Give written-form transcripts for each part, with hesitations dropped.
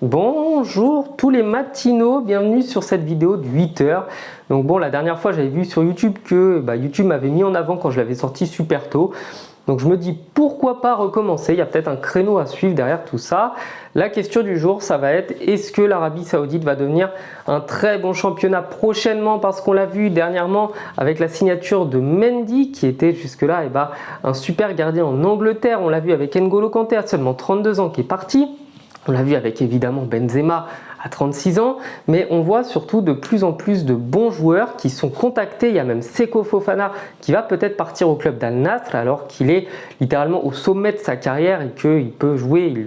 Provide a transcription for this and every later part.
Bonjour tous les matinaux, bienvenue sur cette vidéo de 8 heures. Donc bon, la dernière fois j'avais vu sur YouTube que YouTube m'avait mis en avant quand je l'avais sorti super tôt. Donc je me dis pourquoi pas recommencer, il y a peut-être un créneau à suivre derrière tout ça. La question du jour, ça va être est-ce que l'Arabie Saoudite va devenir un très bon championnat prochainement, parce qu'on l'a vu dernièrement avec la signature de Mendy qui était jusque-là un super gardien en Angleterre. On l'a vu avec N'Golo Kanté à seulement 32 ans qui est parti. On l'a vu avec évidemment Benzema à 36 ans, mais on voit surtout de plus en plus de bons joueurs qui sont contactés. Il y a même Seko Fofana qui va peut-être partir au club d'Al Nassr alors qu'il est littéralement au sommet de sa carrière et qu'il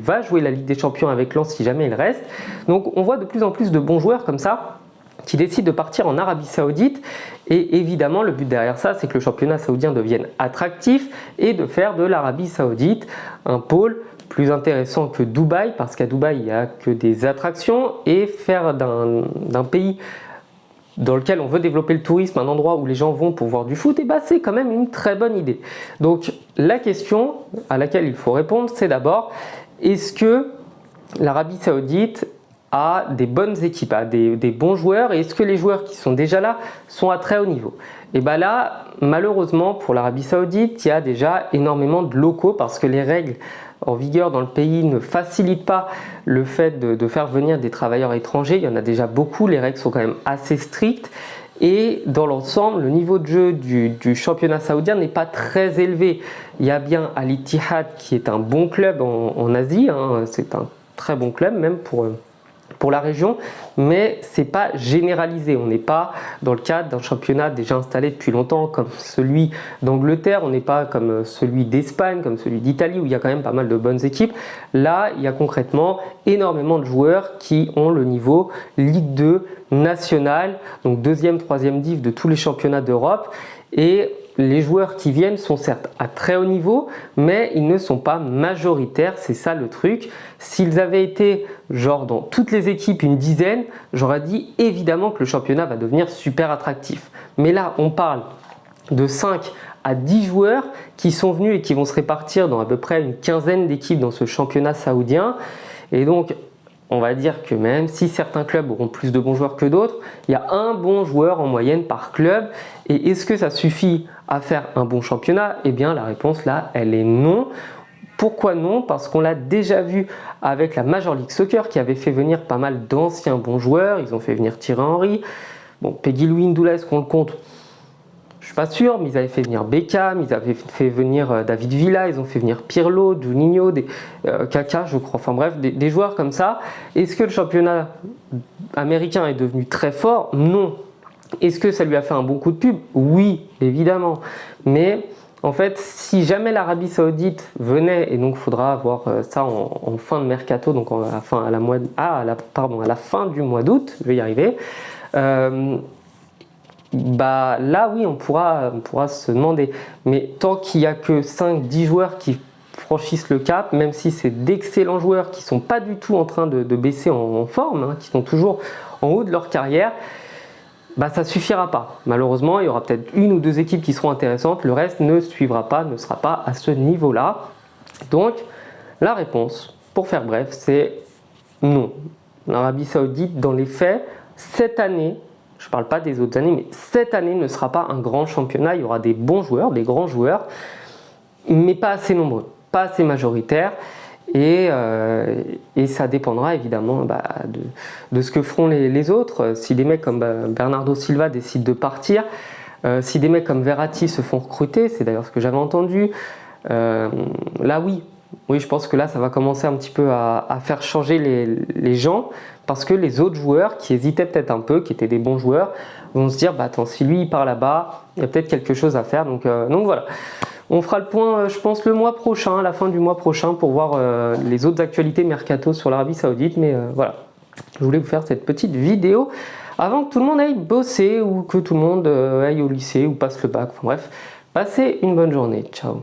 va jouer la Ligue des Champions avec Lens si jamais il reste. Donc on voit de plus en plus de bons joueurs comme ça qui décident de partir en Arabie Saoudite, et évidemment le but derrière ça, c'est que le championnat saoudien devienne attractif et de faire de l'Arabie Saoudite un pôle plus intéressant que Dubaï, parce qu'à Dubaï il n'y a que des attractions, et faire d'un pays dans lequel on veut développer le tourisme un endroit où les gens vont pour voir du foot, c'est quand même une très bonne idée. Donc la question à laquelle il faut répondre, c'est d'abord, est-ce que l'Arabie Saoudite a des bonnes équipes, a des bons joueurs, et est-ce que les joueurs qui sont déjà là sont à très haut niveau? Et là, malheureusement pour l'Arabie Saoudite, il y a déjà énormément de locaux, parce que les règles en vigueur dans le pays ne facilitent pas le fait de faire venir des travailleurs étrangers. Il y en a déjà beaucoup, les règles sont quand même assez strictes, et dans l'ensemble, le niveau de jeu du championnat saoudien n'est pas très élevé. Il y a bien Al Ittihad qui est un bon club en Asie, c'est un très bon club même pour la région, mais c'est pas généralisé. On n'est pas dans le cadre d'un championnat déjà installé depuis longtemps comme celui d'Angleterre, on n'est pas comme celui d'Espagne, comme celui d'Italie où il y a quand même pas mal de bonnes équipes. Là, il y a concrètement énormément de joueurs qui ont le niveau Ligue 2 nationale, donc 2e, 3e div de tous les championnats d'Europe, et les joueurs qui viennent sont certes à très haut niveau, mais ils ne sont pas majoritaires, c'est ça le truc. S'ils avaient été genre dans toutes les équipes une dizaine, j'aurais dit évidemment que le championnat va devenir super attractif. Mais là, on parle de 5 à 10 joueurs qui sont venus et qui vont se répartir dans à peu près une quinzaine d'équipes dans ce championnat saoudien. Et donc, on va dire que même si certains clubs auront plus de bons joueurs que d'autres, il y a un bon joueur en moyenne par club. Et est-ce que ça suffit à faire un bon championnat? Eh bien, la réponse là, elle est non. Pourquoi non? Parce qu'on l'a déjà vu avec la Major League Soccer qui avait fait venir pas mal d'anciens bons joueurs. Ils ont fait venir Thierry Henry. Bon, Peggy Louis Ndoula, est-ce qu'on le compte? Je suis pas sûr, mais ils avaient fait venir Beckham, ils avaient fait venir David Villa, ils ont fait venir Pirlo, Juninho, Kaka, je crois. Enfin bref, des joueurs comme ça. Est-ce que le championnat américain est devenu très fort? Non. Est-ce que ça lui a fait un bon coup de pub? Oui, évidemment. Mais en fait, si jamais l'Arabie Saoudite venait, et donc il faudra avoir ça en fin de mercato, donc à la fin du mois d'août, je vais y arriver. Là oui, on pourra se demander, mais tant qu'il n'y a que 5-10 joueurs qui franchissent le cap, même si c'est d'excellents joueurs qui ne sont pas du tout en train de baisser en forme, qui sont toujours en haut de leur carrière, ça ne suffira pas. Malheureusement, il y aura peut-être une ou deux équipes qui seront intéressantes, le reste ne suivra pas, ne sera pas à ce niveau-là. Donc la réponse, pour faire bref, c'est non. L'Arabie Saoudite, dans les faits, cette année, je ne parle pas des autres années, mais cette année ne sera pas un grand championnat. Il y aura des bons joueurs, des grands joueurs, mais pas assez nombreux, pas assez majoritaires. Et ça dépendra évidemment de ce que feront les autres. Si des mecs comme Bernardo Silva décident de partir, si des mecs comme Verratti se font recruter, c'est d'ailleurs ce que j'avais entendu, là oui, je pense que là ça va commencer un petit peu à faire changer les gens, parce que les autres joueurs qui hésitaient peut-être un peu, qui étaient des bons joueurs, vont se dire attends, si lui il part là-bas, il y a peut-être quelque chose à faire. Donc voilà. On fera le point, je pense, le mois prochain, à la fin du mois prochain, pour voir les autres actualités mercato sur l'Arabie Saoudite. Mais voilà, je voulais vous faire cette petite vidéo avant que tout le monde aille bosser ou que tout le monde aille au lycée ou passe le bac. Enfin bref, passez une bonne journée. Ciao.